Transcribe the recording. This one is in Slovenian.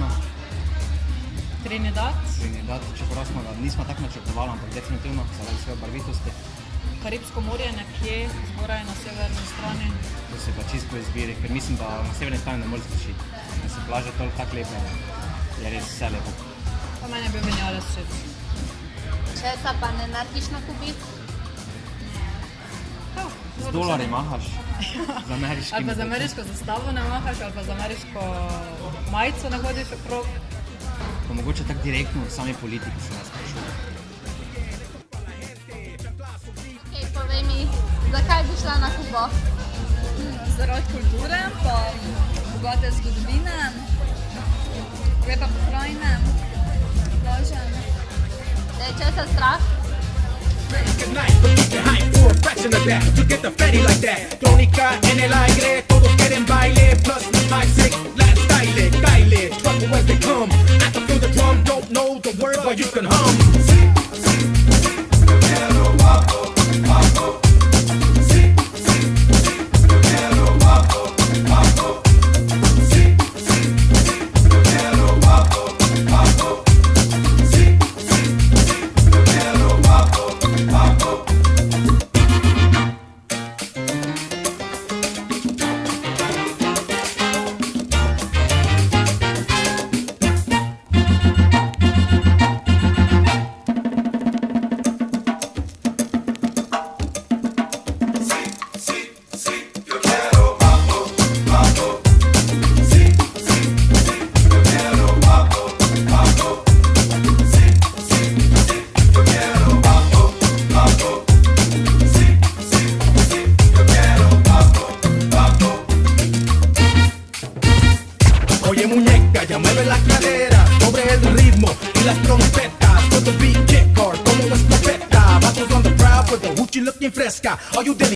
Argentina. Trinidad, Čeprav smo ga nismo tako načrtovali, ampak definitivno zaradi svoje barvitosti. Karibsko morje nekje zgoraj na severni strani. To se pa čisto po izbiri, ker mislim, da na severni strani ne moreš zgrešiti. Da so plaže toliko tako lepe, je res vse lepo. Pa meni je bil Vinales všeč. Česa pa ne narediš na Kubi? Z dolarji mahaš, z ameriškim. Ali pa z ameriško zastavo ne mahaš, ali pa z ameriško majico ne hodiš okrog. Pa mogoče tako direktno v sami politiki se nas sprašuje. Okay, povej mi, zakaj bi šla na Kubo? Zaradi kulture, pa bogate zgodovine, lepe pokrajine, plaže. Te je česa strah? Good night, but keep it high for a fraction of that. You get the fatty like that. Tónica en el aire, todos quieren baile. Plus my sick, let's style it, trouble as they come. I can feel the drum, don't know the word, but you can hum. Oye muñeca, ya mueve la cadera sobre el ritmo y las trompetas. Todo beat kick hard como escopeta. Vatos on the crowd with the hoochie looking fresca. Are you